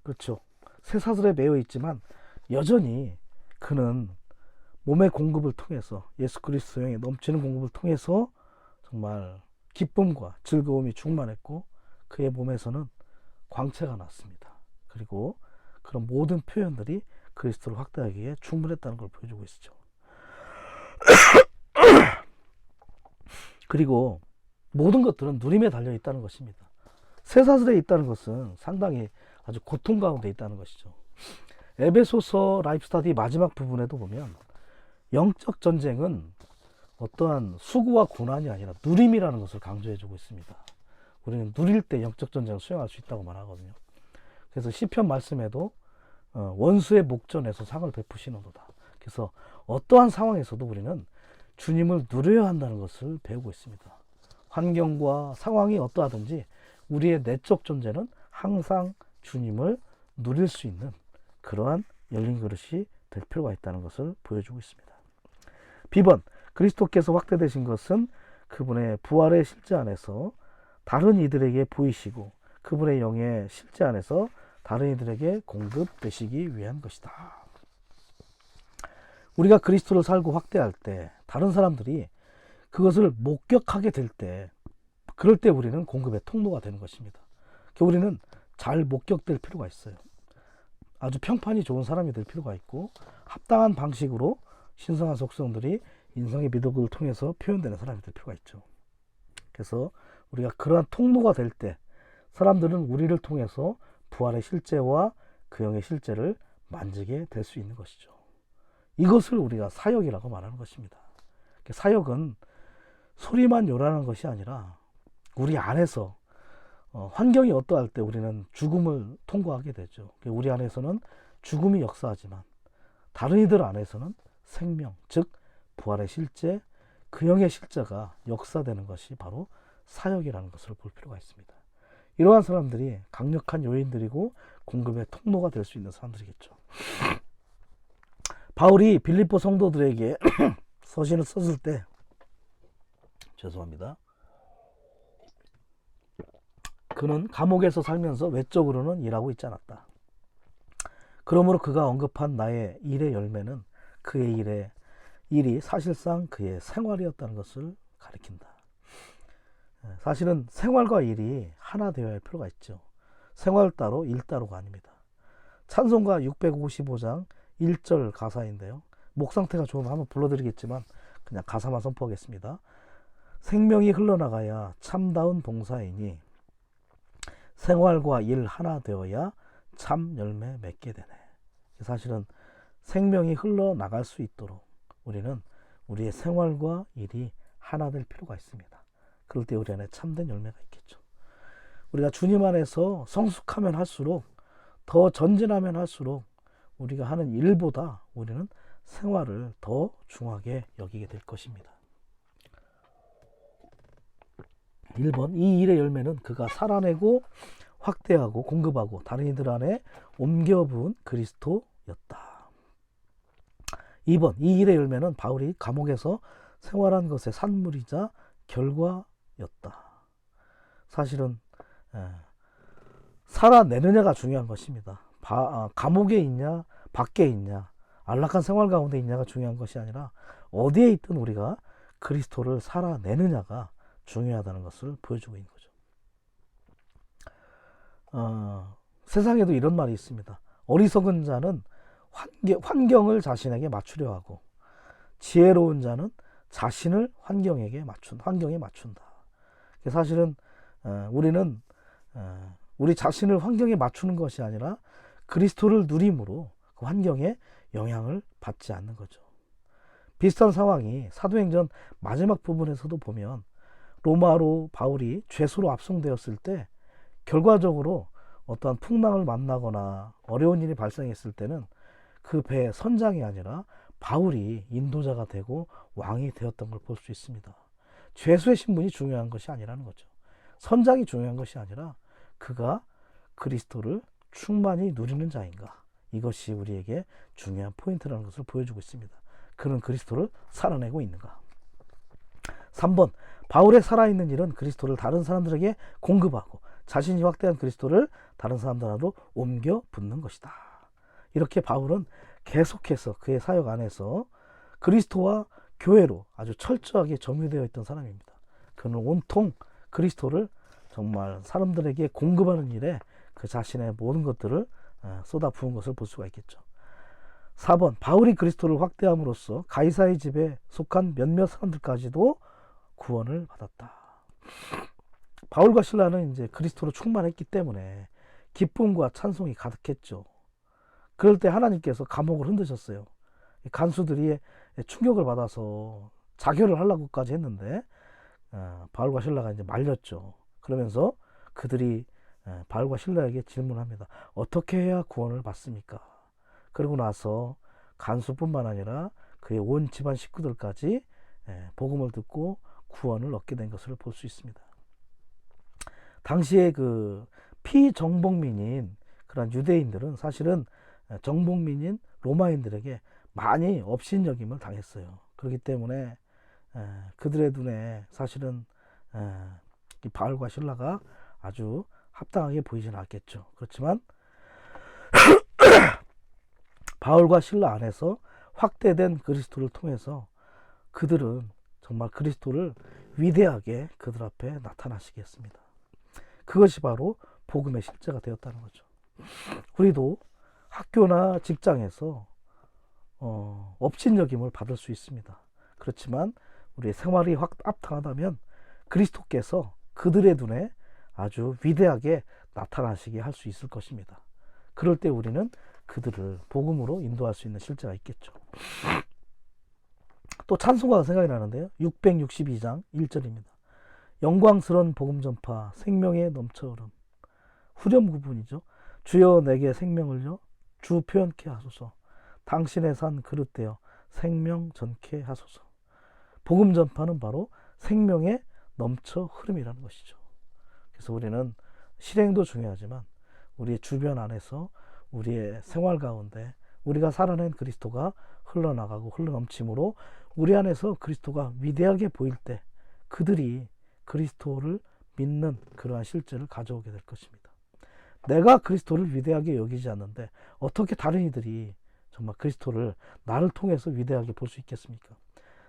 A: 그렇죠. 쇠사슬에 매여 있지만 여전히 그는 몸의 공급을 통해서 예수 그리스도의 넘치는 공급을 통해서 정말 기쁨과 즐거움이 충만했고 그의 몸에서는 광채가 났습니다. 그리고 그런 모든 표현들이 그리스도를 확대하기에 충분했다는 걸 보여주고 있죠. 그리고 모든 것들은 누림에 달려 있다는 것입니다. 쇠사슬에 있다는 것은 상당히 아주 고통 가운데 있다는 것이죠. 에베소서 라이프 스타디 마지막 부분에도 보면 영적 전쟁은 어떠한 수고와 고난이 아니라 누림이라는 것을 강조해주고 있습니다. 우리는 누릴 때 영적 전쟁을 수행할 수 있다고 말하거든요. 그래서 시편 말씀에도 원수의 목전에서 상을 베푸시는도다. 그래서 어떠한 상황에서도 우리는 주님을 누려야 한다는 것을 배우고 있습니다. 환경과 상황이 어떠하든지 우리의 내적 존재는 항상 주님을 누릴 수 있는 그러한 열린 그릇이 될 필요가 있다는 것을 보여주고 있습니다. B번, 그리스도께서 확대되신 것은 그분의 부활의 실제 안에서 다른 이들에게 보이시고 그분의 영의 실제 안에서 다른 이들에게 공급되시기 위한 것이다. 우리가 그리스도를 살고 확대할 때 다른 사람들이 그것을 목격하게 될 때 그럴 때 우리는 공급의 통로가 되는 것입니다. 우리는 잘 목격될 필요가 있어요. 아주 평판이 좋은 사람이 될 필요가 있고 합당한 방식으로 신성한 속성들이 인성의 미덕을 통해서 표현되는 사람이 될 필요가 있죠. 그래서 우리가 그러한 통로가 될 때 사람들은 우리를 통해서 부활의 실제와 그 영의 실제를 만지게 될 수 있는 것이죠. 이것을 우리가 사역이라고 말하는 것입니다. 사역은 소리만 요란한 것이 아니라 우리 안에서 환경이 어떠할 때 우리는 죽음을 통과하게 되죠. 우리 안에서는 죽음이 역사하지만 다른 이들 안에서는 생명, 즉 부활의 실제, 그 영의 실제가 역사되는 것이 바로 사역이라는 것을 볼 필요가 있습니다. 이러한 사람들이 강력한 요인들이고 공급의 통로가 될 수 있는 사람들이겠죠. 바울이 빌립보 성도들에게 서신을 썼을 때, 죄송합니다. 그는 감옥에서 살면서 외적으로는 일하고 있지 않았다. 그러므로 그가 언급한 나의 일의 열매는 그의 일이 사실상 그의 생활이었다는 것을 가리킨다. 사실은 생활과 일이 하나 되어야 할 필요가 있죠. 생활 따로 일 따로가 아닙니다. 찬송가 655장 1절 가사인데요. 목 상태가 좋으면 한번 불러드리겠지만 그냥 가사만 선포하겠습니다. 생명이 흘러나가야 참다운 봉사이니 생활과 일 하나 되어야 참 열매 맺게 되네. 사실은 생명이 흘러나갈 수 있도록 우리는 우리의 생활과 일이 하나 될 필요가 있습니다. 그럴 때 우리 안에 참된 열매가 있겠죠. 우리가 주님 안에서 성숙하면 할수록, 더 전진하면 할수록 우리가 하는 일보다 우리는 생활을 더 중하게 여기게 될 것입니다. 1번, 이 일의 열매는 그가 살아내고 확대하고 공급하고 다른 이들 안에 옮겨부은 그리스도였다. 2번, 이 일의 열매는 바울이 감옥에서 생활한 것의 산물이자 결과였다. 사실은 살아내느냐가 중요한 것입니다. 감옥에 있냐 밖에 있냐 안락한 생활 가운데 있냐가 중요한 것이 아니라 어디에 있든 우리가 그리스도를 살아내느냐가 중요하다는 것을 보여주고 있는 거죠. 세상에도 이런 말이 있습니다. 어리석은 자는 환경을 자신에게 맞추려 하고 지혜로운 자는 자신을 환경에 맞춘다. 사실은 우리는 우리 자신을 환경에 맞추는 것이 아니라 그리스도를 누림으로 그 환경에 영향을 받지 않는 거죠. 비슷한 상황이 사도행전 마지막 부분에서도 보면 로마로 바울이 죄수로 압송되었을 때 결과적으로 어떠한 풍랑을 만나거나 어려운 일이 발생했을 때는 그 배의 선장이 아니라 바울이 인도자가 되고 왕이 되었던 걸 볼 수 있습니다. 죄수의 신분이 중요한 것이 아니라는 거죠. 선장이 중요한 것이 아니라 그가 그리스도를 충만히 누리는 자인가, 이것이 우리에게 중요한 포인트라는 것을 보여주고 있습니다. 그는 그리스도를 살아내고 있는가. 3번, 바울의 살아있는 일은 그리스도를 다른 사람들에게 공급하고 자신이 확대한 그리스도를 다른 사람들로 옮겨 붙는 것이다. 이렇게 바울은 계속해서 그의 사역 안에서 그리스도와 교회로 아주 철저하게 점유되어 있던 사람입니다. 그는 온통 그리스도를 정말 사람들에게 공급하는 일에 그 자신의 모든 것들을 쏟아 부은 것을 볼 수가 있겠죠. 4번, 바울이 그리스도를 확대함으로써 가이사의 집에 속한 몇몇 사람들까지도 구원을 받았다. 바울과 실라는 이제 그리스도로 충만했기 때문에 기쁨과 찬송이 가득했죠. 그럴 때 하나님께서 감옥을 흔드셨어요. 간수들이 충격을 받아서 자결을 하려고까지 했는데 바울과 실라가 이제 말렸죠. 그러면서 그들이 바울과 실라에게 질문합니다. 어떻게 해야 구원을 받습니까? 그러고 나서 간수뿐만 아니라 그의 온 집안 식구들까지 복음을 듣고 구원을 얻게 된 것을 볼 수 있습니다. 당시에 그 피정복민인 그런 유대인들은 사실은 정복민인 로마인들에게 많이 업신여김을 당했어요. 그렇기 때문에 그들의 눈에 사실은 이 바울과 실라가 아주 합당하게 보이지는 않겠죠. 그렇지만 바울과 실라 안에서 확대된 그리스도를 통해서 그들은 정말 그리스도를 위대하게 그들 앞에 나타나시게 했습니다. 그것이 바로 복음의 실제가 되었다는 거죠. 우리도 학교나 직장에서 업신여김을 받을 수 있습니다. 그렇지만 우리의 생활이 합당하다면 그리스도께서 그들의 눈에 아주 위대하게 나타나시게 할 수 있을 것입니다. 그럴 때 우리는 그들을 복음으로 인도할 수 있는 실제가 있겠죠. 또 찬송가가 생각이 나는데요. 662장 1절입니다. 영광스러운 복음 전파 생명에 넘쳐 흐름. 후렴 구분이죠. 주여 내게 생명을요 주 표현케 하소서. 당신의 산 그릇되어 생명 전케 하소서. 복음 전파는 바로 생명에 넘쳐 흐름이라는 것이죠. 그래서 우리는 실행도 중요하지만 우리의 주변 안에서 우리의 생활 가운데 우리가 살아낸 그리스도가 흘러나가고 흘러넘침으로 우리 안에서 그리스도가 위대하게 보일 때 그들이 그리스도를 믿는 그러한 실제를 가져오게 될 것입니다. 내가 그리스도를 위대하게 여기지 않는데 어떻게 다른 이들이 정말 그리스도를 나를 통해서 위대하게 볼 수 있겠습니까?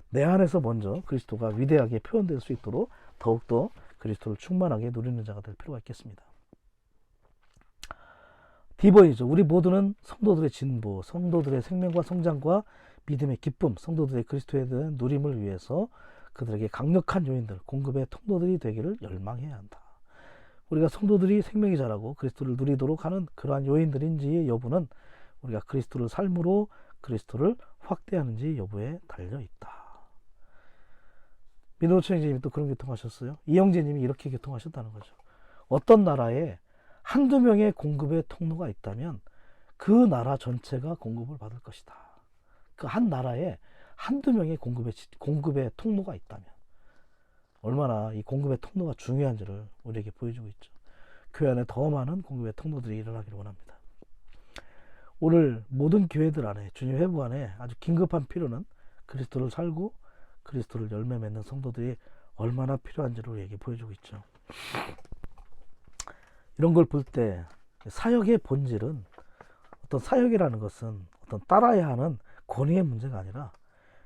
A: 내 안에서 먼저 그리스도가 위대하게 표현될 수 있도록 더욱더 그리스도를 충만하게 누리는 자가 될 필요가 있겠습니다. D번이죠. 우리 모두는 성도들의 진보, 성도들의 생명과 성장과 믿음의 기쁨, 성도들의 그리스도에 대한 누림을 위해서 그들에게 강력한 요인들, 공급의 통로들이 되기를 열망해야 한다. 우리가 성도들이 생명이 자라고 그리스도를 누리도록 하는 그러한 요인들인지 여부는 우리가 그리스도를 삶으로 그리스도를 확대하는지 여부에 달려있다. 민호천님이 또 그런 교통하셨어요. 이영재님이 이렇게 교통하셨다는 거죠. 어떤 나라에 한두 명의 공급의 통로가 있다면 그 나라 전체가 공급을 받을 것이다. 그 한 나라에 한두 명의 공급의 통로가 있다면 얼마나 이 공급의 통로가 중요한지를 우리에게 보여주고 있죠. 교회 안에 더 많은 공급의 통로들이 일어나기를 원합니다. 오늘 모든 교회들 안에 주님 회부 안에 아주 긴급한 필요는 그리스도를 살고 그리스도를 열매 맺는 성도들이 얼마나 필요한지를 우리에게 보여주고 있죠. 이런 걸 볼 때 사역의 본질은 어떤 사역이라는 것은 어떤 따라야 하는 권위의 문제가 아니라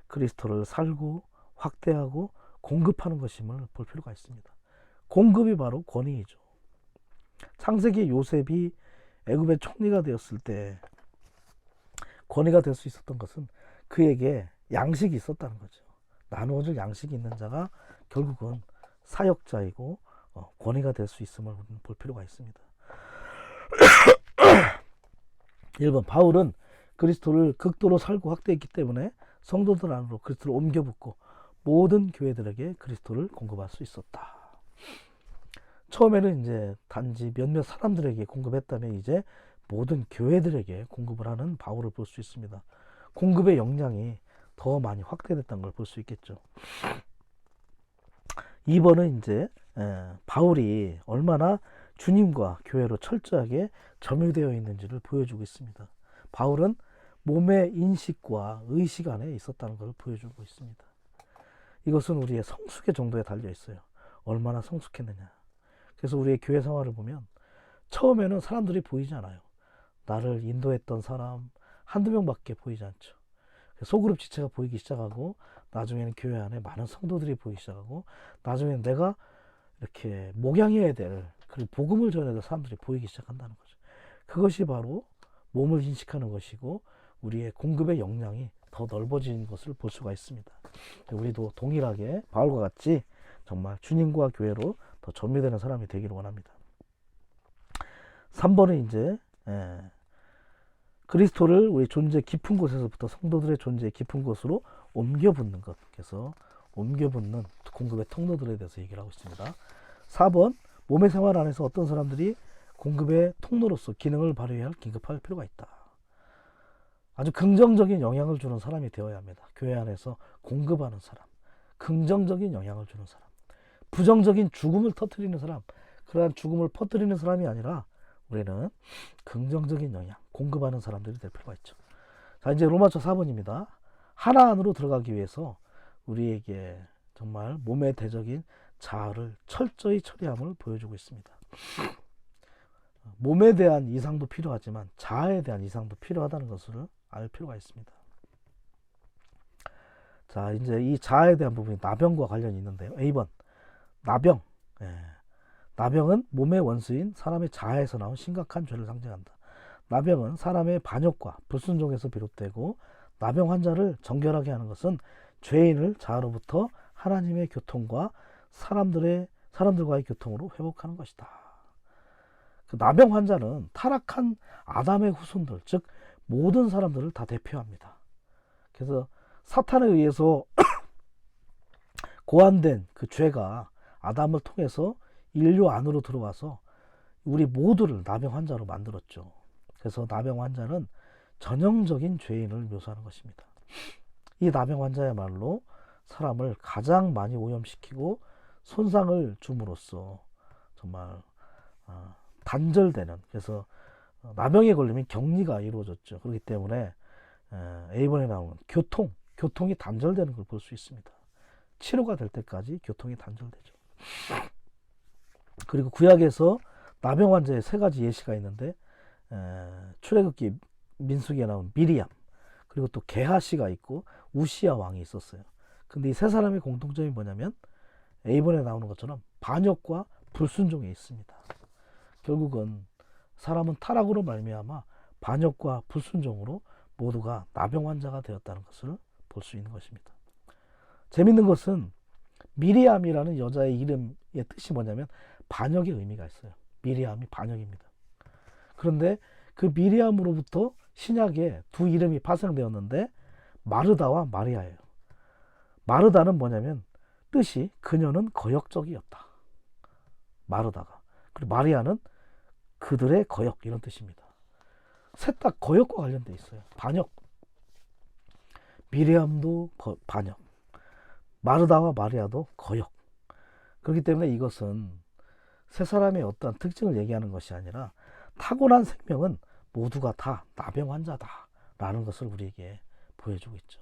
A: 그리스도를 살고 확대하고 공급하는 것임을 볼 필요가 있습니다. 공급이 바로 권위이죠. 창세기 요셉이 애굽의 총리가 되었을 때 권위가 될 수 있었던 것은 그에게 양식이 있었다는 거죠. 나누어줄 양식이 있는 자가 결국은 사역자이고 권위가 될 수 있음을 볼 필요가 있습니다. 1번 바울은 그리스도를 극도로 살고 확대했기 때문에 성도들 안으로 그리스도를 옮겨붓고 모든 교회들에게 그리스도를 공급할 수 있었다. 처음에는 이제 단지 몇몇 사람들에게 공급했다면 이제 모든 교회들에게 공급을 하는 바울을 볼 수 있습니다. 공급의 역량이 더 많이 확대됐다는 걸 볼 수 있겠죠. 2번은 이제 바울이 얼마나 주님과 교회로 철저하게 점유되어 있는지를 보여주고 있습니다. 바울은 몸의 인식과 의식 안에 있었다는 걸 보여주고 있습니다. 이것은 우리의 성숙의 정도에 달려 있어요. 얼마나 성숙했느냐. 그래서 우리의 교회 생활을 보면 처음에는 사람들이 보이지 않아요. 나를 인도했던 사람 한두 명밖에 보이지 않죠. 소그룹 지체가 보이기 시작하고 나중에는 교회 안에 많은 성도들이 보이기 시작하고 나중에는 내가 이렇게 목양해야 될 그리고 복음을 전해야 될 사람들이 보이기 시작한다는 거죠. 그것이 바로 몸을 인식하는 것이고 우리의 공급의 역량이 더 넓어지는 것을 볼 수가 있습니다. 우리도 동일하게 바울과 같이 정말 주님과 교회로 더 점유되는 사람이 되기를 원합니다. 3번은 이제 그리스도를 우리 존재 깊은 곳에서부터 성도들의 존재 깊은 곳으로 옮겨붓는 것. 그래서 옮겨붓는 공급의 통로들에 대해서 얘기를 하고 있습니다. 4번 몸의 생활 안에서 어떤 사람들이 공급의 통로로서 기능을 발휘해야 할 긴급할 필요가 있다. 아주 긍정적인 영향을 주는 사람이 되어야 합니다. 교회 안에서 공급하는 사람, 긍정적인 영향을 주는 사람, 부정적인 죽음을 터뜨리는 사람, 그러한 죽음을 퍼뜨리는 사람이 아니라 우리는 긍정적인 영향, 공급하는 사람들이 될 필요가 있죠. 자, 이제 로마서 4번입니다. 하나 안으로 들어가기 위해서 우리에게 정말 몸의 대적인 자아를 철저히 처리함을 보여주고 있습니다. 몸에 대한 이상도 필요하지만 자아에 대한 이상도 필요하다는 것을 알 필요가 있습니다. 자, 이제 이 자아에 대한 부분이 나병과 관련이 있는데요. A번 나병. 나병은 몸의 원수인 사람의 자아에서 나온 심각한 죄를 상징한다. 나병은 사람의 반역과 불순종에서 비롯되고 나병 환자를 정결하게 하는 것은 죄인을 자아로부터 하나님의 교통과 사람들과의 교통으로 회복하는 것이다. 그 나병 환자는 타락한 아담의 후손들, 즉 모든 사람들을 다 대표합니다. 그래서 사탄에 의해서 고안된 그 죄가 아담을 통해서 인류 안으로 들어와서 우리 모두를 나병 환자로 만들었죠. 그래서 나병 환자는 전형적인 죄인을 묘사하는 것입니다. 이 나병 환자야말로 사람을 가장 많이 오염시키고 손상을 줌으로써 정말 단절되는, 그래서 나병에 걸리면 격리가 이루어졌죠. 그렇기 때문에 A번에 나오는 교통이 단절되는 걸 볼 수 있습니다. 치료가 될 때까지 교통이 단절되죠. 그리고 구약에서 나병 환자의 세 가지 예시가 있는데 출애굽기 민수기에 나온 미리암, 그리고 또 게하시가 있고 우시야 왕이 있었어요. 근데 이 세 사람의 공통점이 뭐냐면 A번에 나오는 것처럼 반역과 불순종에 있습니다. 결국은 사람은 타락으로 말미암아 반역과 불순종으로 모두가 나병 환자가 되었다는 것을 볼 수 있는 것입니다. 재밌는 것은 미리암이라는 여자의 이름의 뜻이 뭐냐면 반역의 의미가 있어요. 미리암이 반역입니다. 그런데 그 미리암으로부터 신약에 두 이름이 파생되었는데 마르다와 마리아예요. 마르다는 뭐냐면 뜻이 그녀는 거역적이었다. 마르다가. 그리고 마리아는 그들의 거역, 이런 뜻입니다. 셋 다 거역과 관련돼 있어요. 반역. 미리암도 반역. 마르다와 마리아도 거역. 그렇기 때문에 이것은 세 사람의 어떤 특징을 얘기하는 것이 아니라 타고난 생명은 모두가 다 나병 환자다라는 것을 우리에게 보여주고 있죠.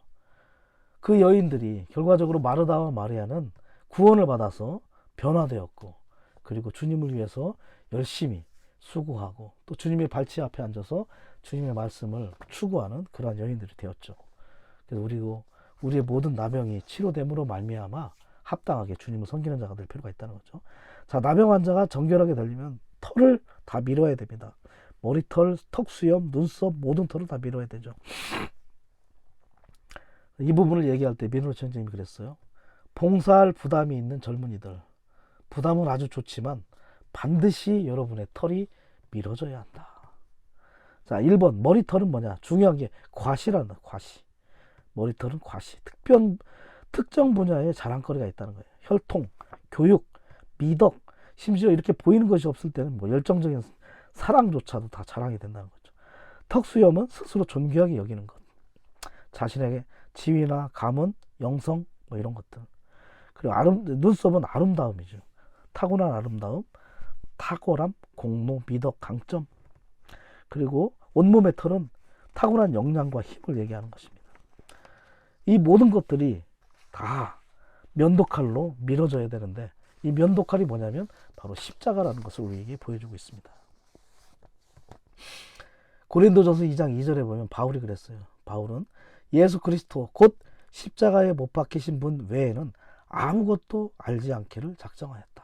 A: 그 여인들이 결과적으로 마르다와 마리아는 구원을 받아서 변화되었고, 그리고 주님을 위해서 열심히 수고하고 또 주님의 발치 앞에 앉아서 주님의 말씀을 추구하는 그러한 여인들이 되었죠. 그래서 우리의 모든 나병이 치료됨으로 말미암아 합당하게 주님을 섬기는 자가 될 필요가 있다는 거죠. 자, 나병 환자가 정결하게 되려면 털을 다 밀어야 됩니다. 머리털, 턱수염, 눈썹, 모든 털을 다 밀어야 되죠. 이 부분을 얘기할 때 민우로 선생님이 그랬어요. 봉사할 부담이 있는 젊은이들, 부담은 아주 좋지만 반드시 여러분의 털이 밀어져야 한다. 자, 1번 머리털은 뭐냐? 중요한 게 과시란다. 과시. 머리털은 과시. 특정 분야에 자랑거리가 있다는 거예요. 혈통, 교육, 미덕, 심지어 이렇게 보이는 것이 없을 때는 뭐 열정적인 사랑조차도 다 자랑이 된다는 거죠. 턱수염은 스스로 존귀하게 여기는 것. 자신에게 지위나 가문, 영성 뭐 이런 것들. 그리고 눈썹은 아름다움이죠. 타고난 아름다움, 탁월함, 공로, 미덕, 강점. 그리고 온몸의 털은 타고난 역량과 힘을 얘기하는 것입니다. 이 모든 것들이 다 면도칼로 밀어져야 되는데 이 면도칼이 뭐냐면 바로 십자가라는 것을 우리에게 보여주고 있습니다. 고린도전서 2장 2절에 보면 바울이 그랬어요. 바울은 예수 그리스도 곧 십자가에 못 박히신 분 외에는 아무것도 알지 않기를 작정하였다.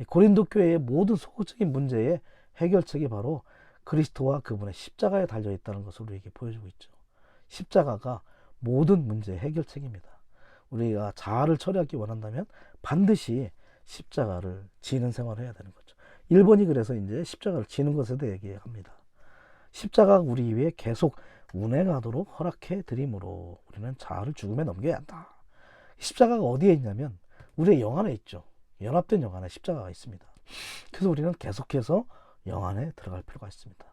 A: 고린도 교회의 모든 소극적인 문제의 해결책이 바로 그리스도와 그분의 십자가에 달려 있다는 것을 우리에게 보여주고 있죠. 십자가가 모든 문제의 해결책입니다. 우리가 자아를 처리하기 원한다면 반드시 십자가를 지는 생활을 해야 되는 거죠. 1번이 그래서 이제 십자가를 지는 것에 대해 얘기합니다. 십자가가 우리 위해 계속 운행하도록 허락해 드림으로 우리는 자아를 죽음에 넘겨야 한다. 십자가가 어디에 있냐면 우리의 영 안에 있죠. 연합된 영 안에 십자가가 있습니다. 그래서 우리는 계속해서 영 안에 들어갈 필요가 있습니다.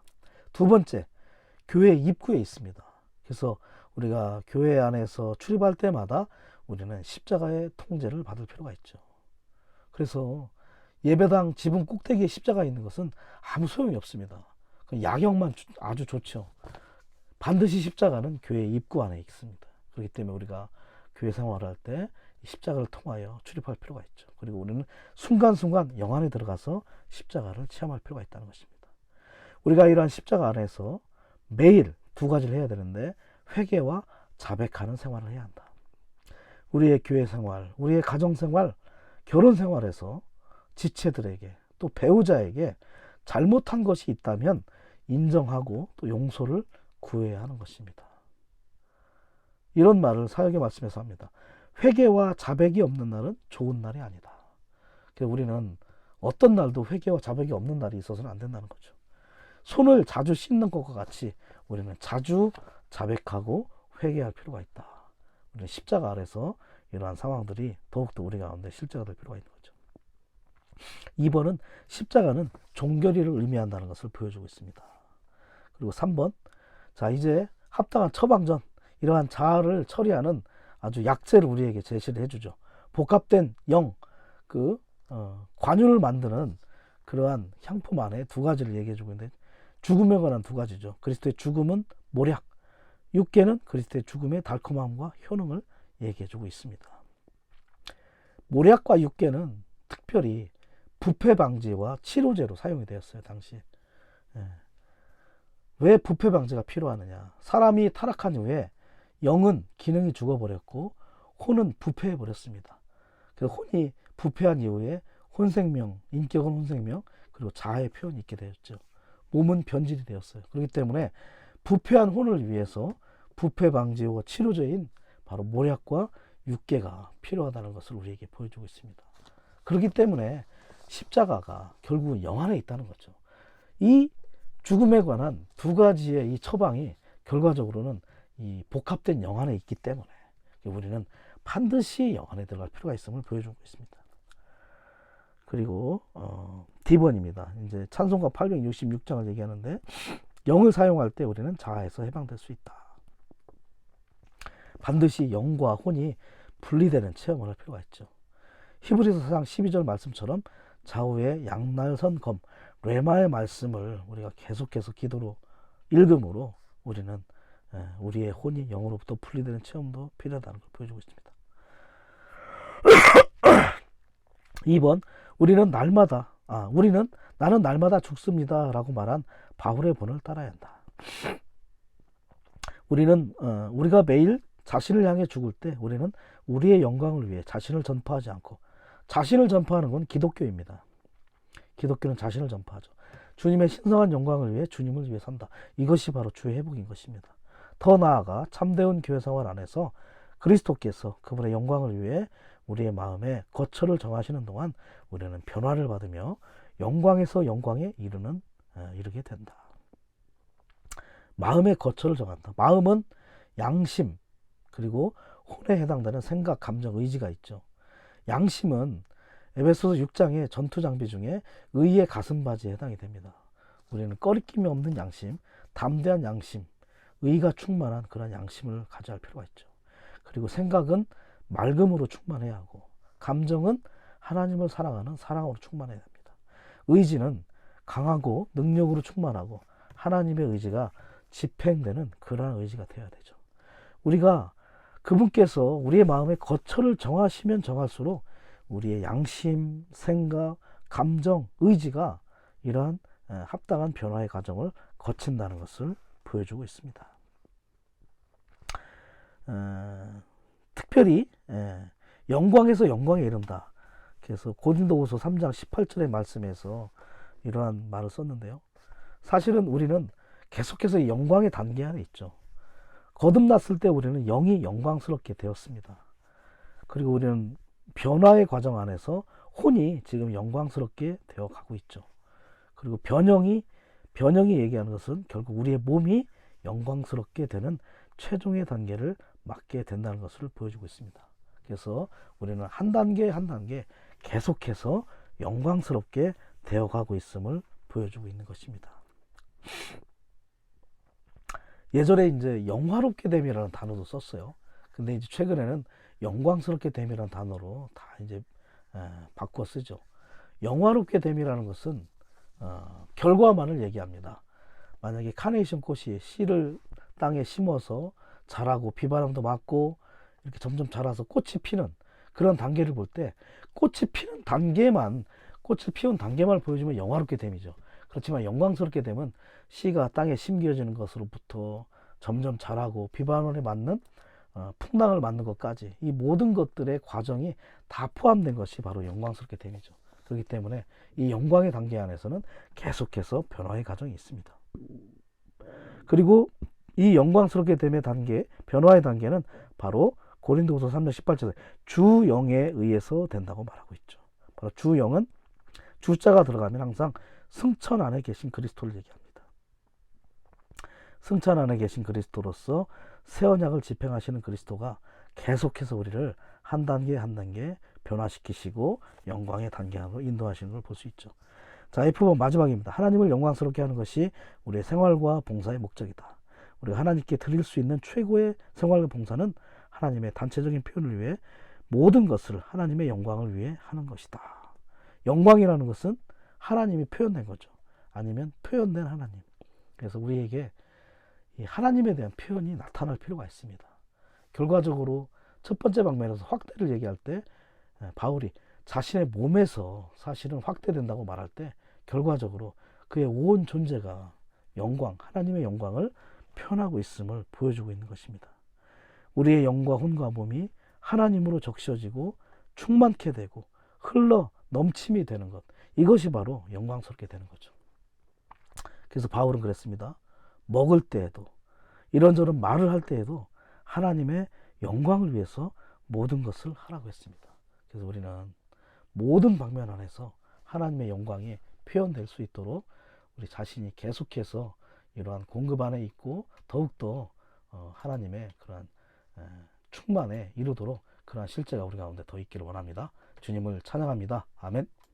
A: 두 번째, 교회 입구에 있습니다. 그래서 우리가 교회 안에서 출입할 때마다 우리는 십자가의 통제를 받을 필요가 있죠. 그래서 예배당 지붕 꼭대기에 십자가 있는 것은 아무 소용이 없습니다. 야경만 아주 좋죠. 반드시 십자가는 교회 입구 안에 있습니다. 그렇기 때문에 우리가 교회 생활을 할 때 십자가를 통하여 출입할 필요가 있죠. 그리고 우리는 순간순간 영 안에 들어가서 십자가를 체험할 필요가 있다는 것입니다. 우리가 이러한 십자가 안에서 매일 두 가지를 해야 되는데 회개와 자백하는 생활을 해야 한다. 우리의 교회 생활, 우리의 가정 생활, 결혼 생활에서 지체들에게 또 배우자에게 잘못한 것이 있다면 인정하고 또 용서를 구해야 하는 것입니다. 이런 말을 사역의 말씀에서 합니다. 회개와 자백이 없는 날은 좋은 날이 아니다. 그래서 우리는 어떤 날도 회개와 자백이 없는 날이 있어서는 안 된다는 거죠. 손을 자주 씻는 것과 같이 우리는 자주 자백하고 회개할 필요가 있다. 우리는 십자가 아래서 이러한 상황들이 더욱더 우리 가운데 실제가 될 필요가 있는 거죠. 2번은 십자가는 종결의를 의미한다는 것을 보여주고 있습니다. 그리고 3번, 자 이제 합당한 처방전, 이러한 자아를 처리하는 아주 약재를 우리에게 제시를 해주죠. 복합된 영, 관윤을 만드는 그러한 향품 안에 두 가지를 얘기해주고 있는데, 죽음에 관한 두 가지죠. 그리스도의 죽음은 모략, 육계는 그리스도의 죽음의 달콤함과 효능을 얘기해주고 있습니다. 모략과 육계는 특별히 부패 방지와 치료제로 사용이 되었어요, 당시에. 왜 부패 방지가 필요하느냐? 사람이 타락한 이후에 영은 기능이 죽어버렸고 혼은 부패해버렸습니다. 그래서 혼이 부패한 이후에 혼생명, 인격은 혼생명, 그리고 자아의 표현이 있게 되었죠. 몸은 변질이 되었어요. 그렇기 때문에 부패한 혼을 위해서 부패 방지와 치료제인 바로 모략과 육계가 필요하다는 것을 우리에게 보여주고 있습니다. 그렇기 때문에 십자가가 결국은 영 안에 있다는 거죠. 이 죽음에 관한 두 가지의 이 처방이 결과적으로는 이 복합된 영 안에 있기 때문에 우리는 반드시 영 안에 들어갈 필요가 있음을 보여주고 있습니다. 그리고 D번입니다. 이제 찬송가 866장을 얘기하는데, 영을 사용할 때 우리는 자아에서 해방될 수 있다. 반드시 영과 혼이 분리되는 체험을 할 필요가 있죠. 히브리서 4장 12절 말씀처럼 좌우의 양날선 검, 레마의 말씀을 우리가 계속해서 기도로 읽음으로 우리는 우리의 혼이 영으로부터 분리되는 체험도 필요하다는 걸 보여주고 있습니다. 2번, 나는 날마다 죽습니다 라고 말한 바울의 본을 따라야 한다. 우리가 매일 자신을 향해 죽을 때 우리는 우리의 영광을 위해 자신을 전파하지 않고, 자신을 전파하는 건 기독교입니다. 기독교는 자신을 전파하죠. 주님의 신성한 영광을 위해 주님을 위해 산다. 이것이 바로 주의 회복인 것입니다. 더 나아가 참되운 교회 생활 안에서 그리스도께서 그분의 영광을 위해 우리의 마음에 거처를 정하시는 동안 우리는 변화를 받으며 영광에서 영광에 이르게 된다. 마음의 거처를 정한다. 마음은 양심, 그리고 혼에 해당되는 생각, 감정, 의지가 있죠. 양심은 에베소서 6장의 전투 장비 중에 의의 가슴바지에 해당이 됩니다. 우리는 꺼리낌이 없는 양심, 담대한 양심, 의가 충만한 그런 양심을 가져야 할 필요가 있죠. 그리고 생각은 맑음으로 충만해야 하고, 감정은 하나님을 사랑하는 사랑으로 충만해야 됩니다. 의지는 강하고 능력으로 충만하고 하나님의 의지가 집행되는 그러한 의지가 되어야 되죠. 우리가 그분께서 우리의 마음에 거처를 정하시면 정할수록 우리의 양심, 생각, 감정, 의지가 이러한 합당한 변화의 과정을 거친다는 것을 보여주고 있습니다. 특별히 영광에서 영광에 이른다. 그래서 고린도후서 3장 18절의 말씀에서 이러한 말을 썼는데요. 사실은 우리는 계속해서 이 영광의 단계 안에 있죠. 거듭났을 때 우리는 영이 영광스럽게 되었습니다. 그리고 우리는 변화의 과정 안에서 혼이 지금 영광스럽게 되어가고 있죠. 그리고 변형이 얘기하는 것은 결국 우리의 몸이 영광스럽게 되는 최종의 단계를 맞게 된다는 것을 보여주고 있습니다. 그래서 우리는 한 단계 한 단계 계속해서 영광스럽게 되어가고 있음을 보여주고 있는 것입니다. 예전에 이제 영화롭게 됨이라는 단어도 썼어요. 근데 이제 최근에는 영광스럽게 됨이라는 단어로 다 이제 바꿔 쓰죠. 영화롭게 됨이라는 것은 결과만을 얘기합니다. 만약에 카네이션 꽃이 씨를 땅에 심어서 자라고 비바람도 맞고 이렇게 점점 자라서 꽃이 피는 그런 단계를 볼 때 꽃이 피운 단계만 보여주면 영화롭게 됨이죠. 그렇지만 영광스럽게 되면 씨가 땅에 심겨지는 것으로부터 점점 자라고 비바람에 맞는 풍랑을 맞는 것까지 이 모든 것들의 과정이 다 포함된 것이 바로 영광스럽게 됨이죠. 그렇기 때문에 이 영광의 단계 안에서는 계속해서 변화의 과정이 있습니다. 그리고 이 영광스럽게 됨의 단계, 변화의 단계는 바로 고린도후서 3장 18절에 주 영에 의해서 된다고 말하고 있죠. 바로 주 영은 주자가 들어가면 항상 승천 안에 계신 그리스도를 얘기합니다. 승천 안에 계신 그리스도로서 새 언약을 집행하시는 그리스도가 계속해서 우리를 한 단계 한 단계 변화시키시고 영광의 단계로 인도하시는 걸 볼 수 있죠. 자, F번 마지막입니다. 하나님을 영광스럽게 하는 것이 우리의 생활과 봉사의 목적이다. 우리가 하나님께 드릴 수 있는 최고의 생활과 봉사는 하나님의 단체적인 표현을 위해 모든 것을 하나님의 영광을 위해 하는 것이다. 영광이라는 것은 하나님이 표현된 거죠. 아니면 표현된 하나님. 그래서 우리에게 이 하나님에 대한 표현이 나타날 필요가 있습니다. 결과적으로 첫 번째 방면에서 확대를 얘기할 때 바울이 자신의 몸에서 사실은 확대된다고 말할 때 결과적으로 그의 온 존재가 영광, 하나님의 영광을 표현하고 있음을 보여주고 있는 것입니다. 우리의 영과 혼과 몸이 하나님으로 적셔지고 충만케 되고 흘러 넘침이 되는 것, 이것이 바로 영광스럽게 되는 거죠. 그래서 바울은 그랬습니다. 먹을 때에도 이런저런 말을 할 때에도 하나님의 영광을 위해서 모든 것을 하라고 했습니다. 그래서 우리는 모든 방면 안에서 하나님의 영광이 표현될 수 있도록 우리 자신이 계속해서 이러한 공급 안에 있고 더욱더 하나님의 그러한 충만에 이르도록 그러한 실제가 우리 가운데 더 있기를 원합니다. 주님을 찬양합니다. 아멘.